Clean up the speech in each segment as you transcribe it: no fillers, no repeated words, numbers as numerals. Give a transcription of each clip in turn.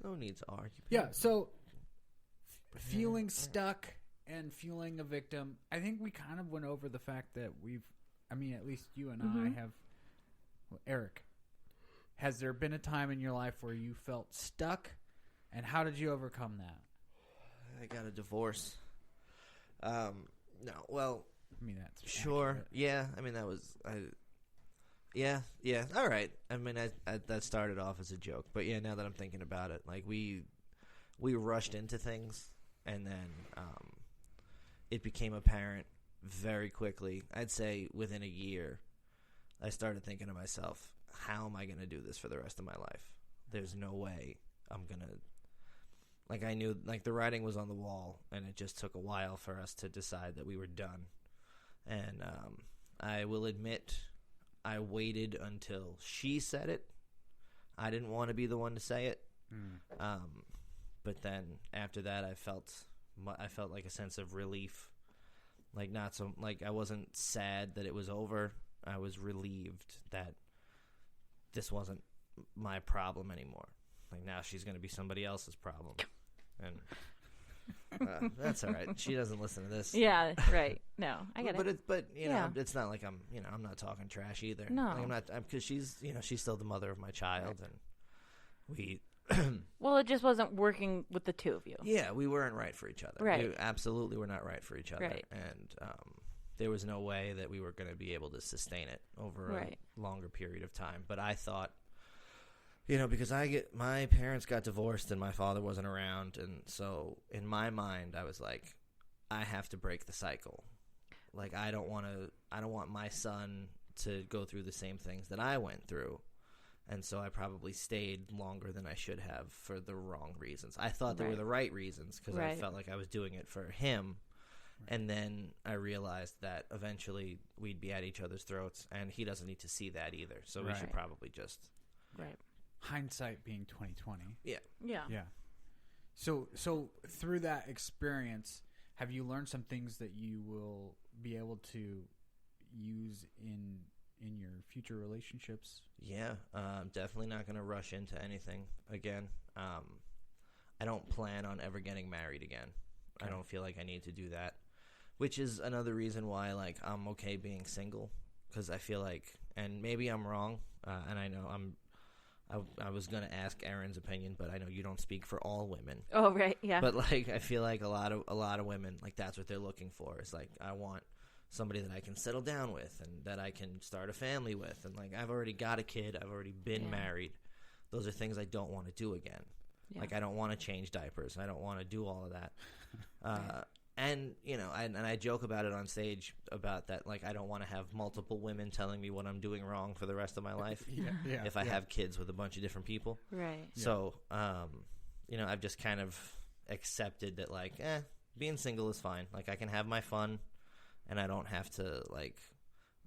no need to argue. Yeah, so feeling stuck and feeling a victim, I think we kind of went over the fact that at least you and I have, Eric, has there been a time in your life where you felt stuck, and how did you overcome that? I got a divorce. No, well, that's sure. accurate. Yeah, that was yeah. All right. That started off as a joke, but yeah, now that I'm thinking about it, like we rushed into things, and then it became apparent very quickly. I'd say within a year, I started thinking to myself, how am I going to do this for the rest of my life? There's no way I'm going to. Like, I knew, like, the writing was on the wall, and it just took a while for us to decide that we were done. And I will admit, I waited until she said it. I didn't want to be the one to say it. But then after that, I felt like a sense of relief. Like, not so, like, I wasn't sad that it was over. I was relieved that this wasn't my problem anymore. Like, now she's going to be somebody else's problem. And that's all right. She doesn't listen to this. Yeah, right. No, I get it. But you know, it's not like I'm not talking trash either. No. Like, I'm not, because she's still the mother of my child, and we. Well, it just wasn't working with the two of you. Yeah, we weren't right for each other. Right. We absolutely were not right for each other. Right. And there was no way that we were going to be able to sustain it over a longer period of time. But I thought, because my parents got divorced and my father wasn't around, and so in my mind I was like, I have to break the cycle. Like, I don't want my son to go through the same things that I went through. And so I probably stayed longer than I should have for the wrong reasons. I thought they were the right reasons because I felt like I was doing it for him. Right. And then I realized that eventually we'd be at each other's throats, and he doesn't need to see that either. So we should probably just hindsight being 20/20. Yeah. So through that experience, have you learned some things that you will be able to use in your future relationships? Yeah, I'm definitely not going to rush into anything again. I don't plan on ever getting married again. Okay. I don't feel like I need to do that, which is another reason why, like, I'm okay being single, because I feel like, and maybe I'm wrong, and I know I was going to ask Erin's opinion, but I know you don't speak for all women. Oh, right, yeah. But, like, I feel like a lot of women, like, that's what they're looking for. It's like, I want somebody that I can settle down with and that I can start a family with. And, like, I've already got a kid. I've already been married. Those are things I don't want to do again. Yeah. Like, I don't want to change diapers. I don't want to do all of that. And, I joke about it on stage about that. Like, I don't want to have multiple women telling me what I'm doing wrong for the rest of my life if I have kids with a bunch of different people. Right. So, I've just kind of accepted that, like, being single is fine. Like, I can have my fun. And I don't have to, like,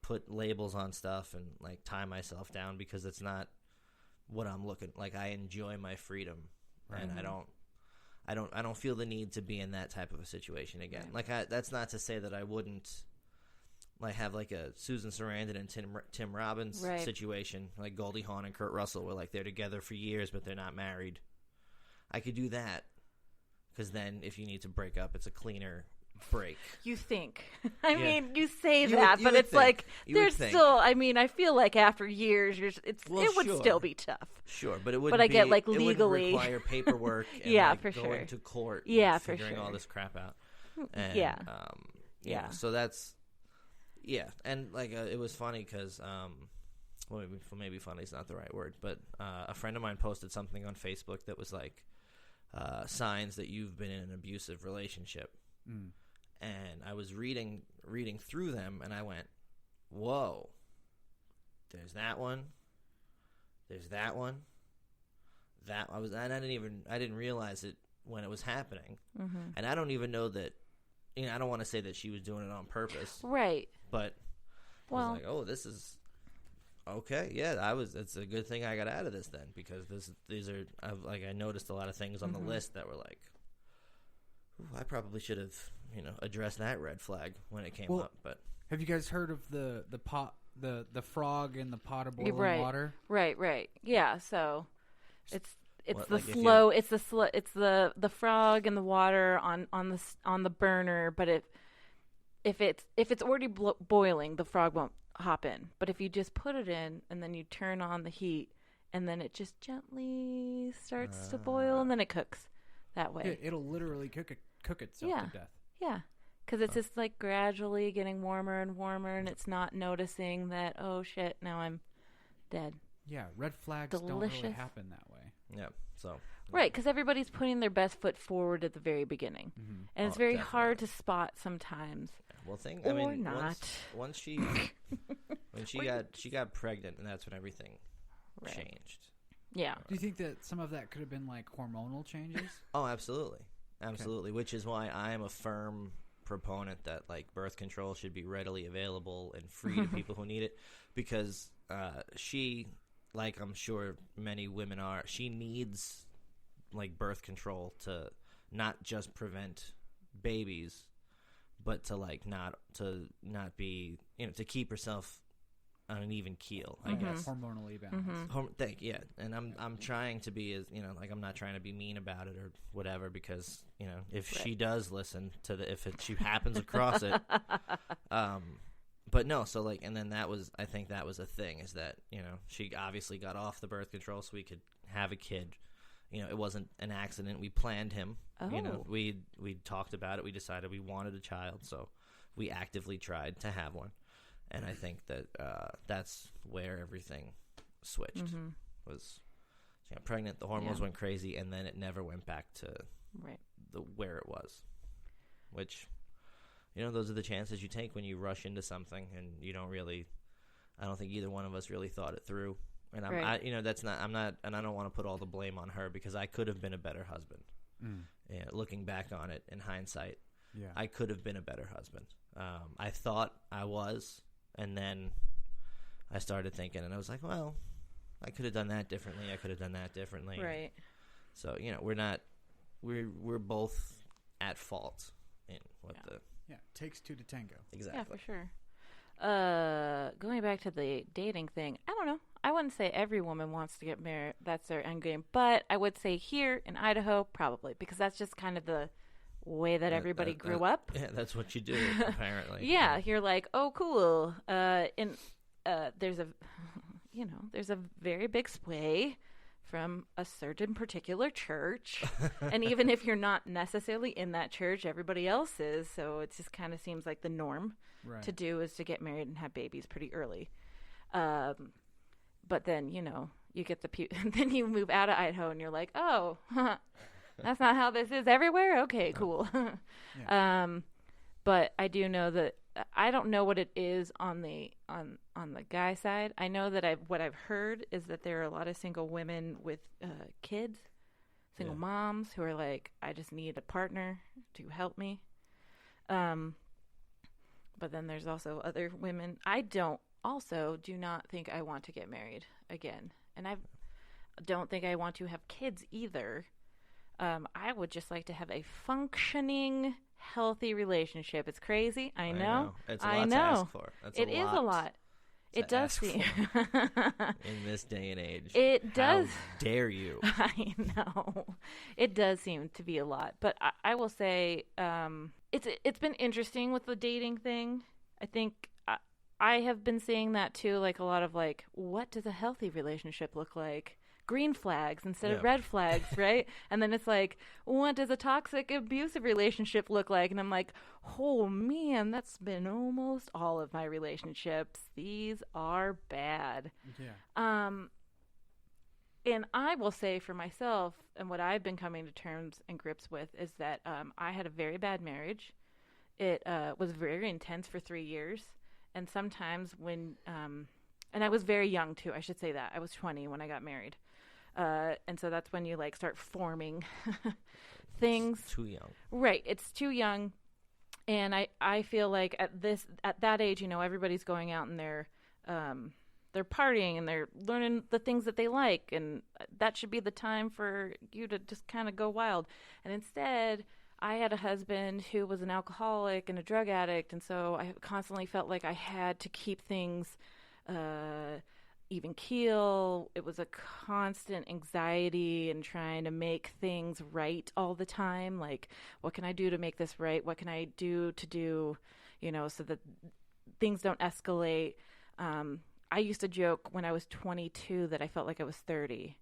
put labels on stuff and, like, tie myself down because it's not what I'm looking. Like, I enjoy my freedom, and I don't feel the need to be in that type of a situation again. Like, that's not to say that I wouldn't, like, have, like, a Susan Sarandon and Tim Robbins situation, like Goldie Hawn and Kurt Russell, where, like, they're together for years but they're not married. I could do that, because then if you need to break up, it's a cleaner break. You think. I mean, you say that, but it's like, there's still, I mean, I feel like after years, it would still be tough. Sure, but it would. But I get, like, legally. It would require paperwork and, like, for going to court and figuring for sure. all this crap out. And, yeah. So that's, and, like, it was funny because, maybe funny is not the right word, but a friend of mine posted something on Facebook that was like, signs that you've been in an abusive relationship. Mm. And I was reading through them, and I went, whoa, there's that one, there's that one, I didn't realize it when it was happening. Mm-hmm. And I don't even know that, I don't want to say that she was doing it on purpose. Right. But I was like, oh, this is, okay, it's a good thing I got out of this then, because these are, I noticed a lot of things on the list that were like, I probably should have, addressed that red flag when it came up. But have you guys heard of the frog in the pot of boiling water? Right. Yeah. So it's the slow. It's the frog in the water on the burner. But if it's already boiling, the frog won't hop in. But if you just put it in and then you turn on the heat and then it just gently starts to boil and then it cooks that way. It'll literally cook itself to death. Yeah. Because it's just like gradually getting warmer and warmer, and it's not noticing that, oh shit, now I'm dead. Yeah, red flags don't really happen that way. Yeah, so. Right, because everybody's putting their best foot forward at the very beginning. Mm-hmm. And it's very hard to spot sometimes. Well, not. Once she got pregnant, and that's when everything changed. Yeah. Do you think that some of that could have been like hormonal changes? Oh, absolutely. Absolutely, okay. Which is why I am a firm proponent that like birth control should be readily available and free to people who need it, because she, like I'm sure many women are, she needs like birth control to not just prevent babies, but to like not be, to keep herself on an even keel, I guess. Hormonally balanced. Yeah, and I'm trying to be as, like I'm not trying to be mean about it or whatever, because if she does listen to she happens across it, but no, so like, and then I think that was a thing, is that she obviously got off the birth control so we could have a kid. It wasn't an accident. We planned him. Oh. We talked about it. We decided we wanted a child, so we actively tried to have one. And I think that that's where everything switched. Mm-hmm. Was she got pregnant, the hormones went crazy, and then it never went back to where it was. Which, those are the chances you take when you rush into something and you don't really. I don't think either one of us really thought it through. And that's not. I'm not, and I don't want to put all the blame on her, because I could have been a better husband. And looking back on it in hindsight, I could have been a better husband. I thought I was. And then I started thinking, and I was like, well, I could have done that differently. I could have done that differently. Right. So, we're both at fault in what the... Yeah, takes two to tango. Exactly. Yeah, for sure. Going back to the dating thing, I don't know. I wouldn't say every woman wants to get married. That's their end game. But I would say here in Idaho, probably, because that's just kind of the way that everybody grew up. Yeah, that's what you do, apparently. Yeah, you're like, oh, cool. There's a very big sway from a certain particular church, and even if you're not necessarily in that church, everybody else is. So it just kind of seems like the norm to do is to get married and have babies pretty early. But then you get then you move out of Idaho, and you're like, oh. That's not how this is everywhere? Okay, cool. But I do know that I don't know what it is on the guy side. I know that what I've heard is that there are a lot of single women with kids, single moms who are like, I just need a partner to help me. But then there's also other women. I do not think I want to get married again. And I don't think I want to have kids either. I would just like to have a functioning, healthy relationship. It's crazy. I know. It's a lot to ask for. It is a lot. It does seem. In this day and age. It does. How dare you? I know. It does seem to be a lot. But I will say it's been interesting with the dating thing. I think I have been seeing that too, like a lot of like, what does a healthy relationship look like? Green flags instead of red flags, right? And then it's like, what does a toxic, abusive relationship look like? And I'm like, oh man, that's been almost all of my relationships. These are bad. Yeah. And I will say for myself, and what I've been coming to terms and grips with is that I had a very bad marriage. It was very intense for 3 years. And sometimes when, and I was very young too, I should say that. I was 20 when I got married. And so that's when you like start forming things. It's too young. Right. It's too young. And I feel like at that age, everybody's going out and they're partying and they're learning the things that they like. And that should be the time for you to just kind of go wild. And instead, I had a husband who was an alcoholic and a drug addict. And so I constantly felt like I had to keep things, even keel. It was a constant anxiety and trying to make things right all the time. Like, what can I do to make this right? What can I do to do, so that things don't escalate? I used to joke when I was 22 that I felt like I was 30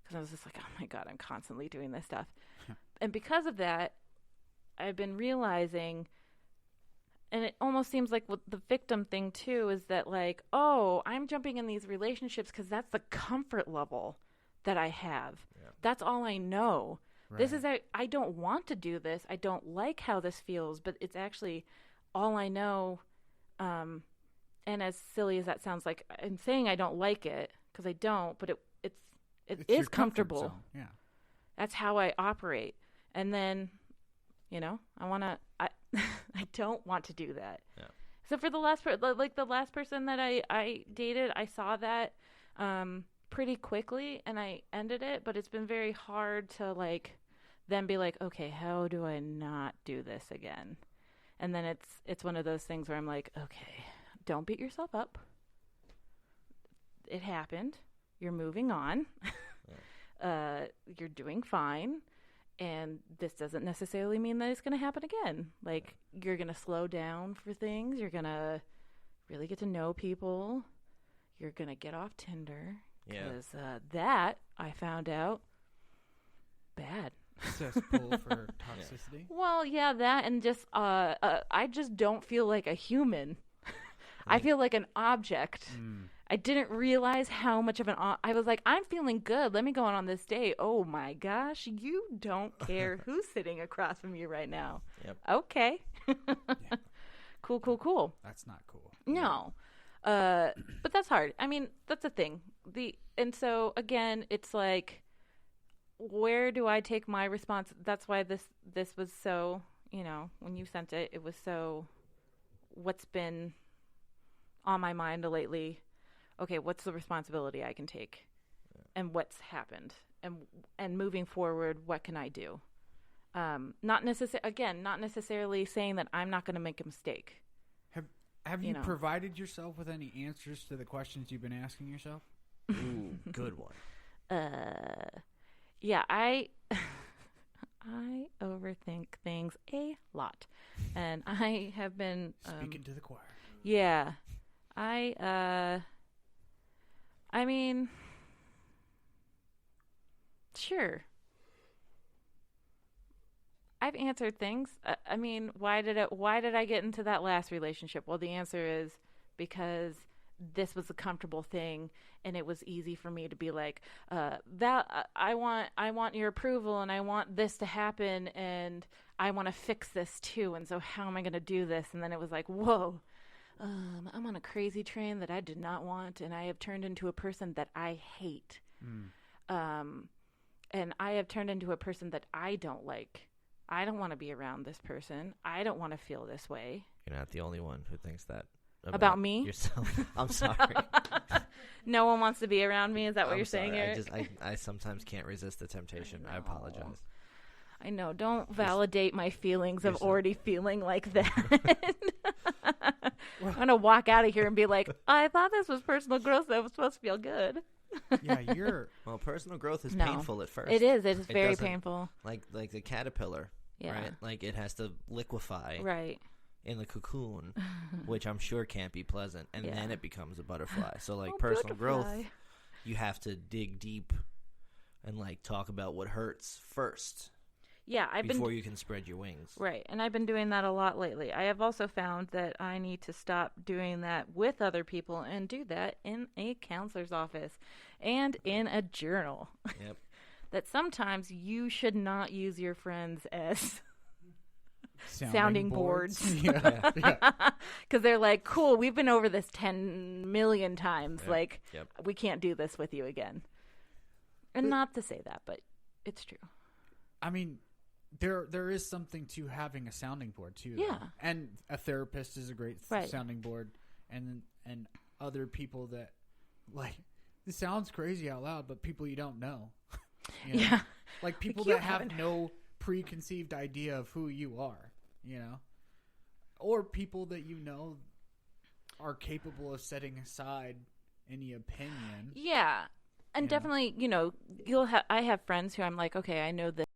because I was just like, oh my God, I'm constantly doing this stuff. And because of that, I've been realizing, and it almost seems like what the victim thing too is that like, oh, I'm jumping in these relationships because that's the comfort level that I have. Yeah. That's all I know. Right. This is, I don't want to do this. I don't like how this feels, but it's actually all I know. And as silly as that sounds, like I'm saying I don't like it because I don't, but it is comfortable. Yeah. That's how I operate. And then, I don't want to do that. Yeah. So for the last person that I dated, I saw that pretty quickly and I ended it, but it's been very hard to like then be like, okay, how do I not do this again? And then it's one of those things where I'm like, okay, don't beat yourself up. It happened. You're moving on. You're doing fine. And this doesn't necessarily mean that it's going to happen again. Like, you're going to slow down for things. You're going to really get to know people. You're going to get off Tinder. Because that, I found out, bad. Cesspool for toxicity? Well, yeah, that and just, I just don't feel like a human. I feel like an object. I didn't realize how much of I was like, I'm feeling good. Let me go on this date. Oh my gosh, you don't care who's sitting across from you right now. Yep. Okay. Yeah. Cool. That's not cool. No. But that's hard. I mean, that's the thing. And so again, it's like, where do I take my response? That's why this was so, when you sent it, it was so, what's been on my mind lately. Okay, what's the responsibility I can take, and what's happened, and moving forward, what can I do? Not necessarily saying that I'm not going to make a mistake. Have you provided yourself with any answers to the questions you've been asking yourself? Ooh, good one. Yeah, I overthink things a lot, and I have been speaking to the choir. Yeah, I mean, sure. I've answered things. I mean, why did I get into that last relationship? Well, the answer is because this was a comfortable thing, and it was easy for me to be like, I want your approval, and I want this to happen, and I want to fix this too. And so, how am I going to do this? And then it was like, whoa. I'm on a crazy train that I did not want, and I have turned into a person that I hate. And I have turned into a person that I don't like. I don't want to be around this person. I don't want to feel this way. You're not the only one who thinks that about me. Yourself. I'm sorry. No one wants to be around me. Is that what you're saying, Eric? I sometimes can't resist the temptation. I apologize. I know. Don't validate my feelings of already feeling like that. I'm going to walk out of here and be like, I thought this was personal growth. That was supposed to feel good. Yeah, Well, personal growth is painful at first. It is. It is very painful. Like the caterpillar, right? Like it has to liquefy in the cocoon, which I'm sure can't be pleasant. And then it becomes a butterfly. So like personal growth, you have to dig deep and like talk about what hurts first. Yeah, before you can spread your wings. Right, and I've been doing that a lot lately. I have also found that I need to stop doing that with other people and do that in a counselor's office and in a journal. Yep. That sometimes you should not use your friends as sounding boards. Yeah. Because they're like, cool, we've been over this 10 million times. Like, we can't do this with you again. And not to say that, but it's true. I mean, there is something to having a sounding board too. Yeah. Though. And a therapist is a great sounding board, and other people that like this sounds crazy out loud, but people you don't know. You know? Yeah. Like people that have no preconceived idea of who you are, or people that are capable of setting aside any opinion. Yeah. And Yeah. definitely, I have friends who I'm like, okay, I know this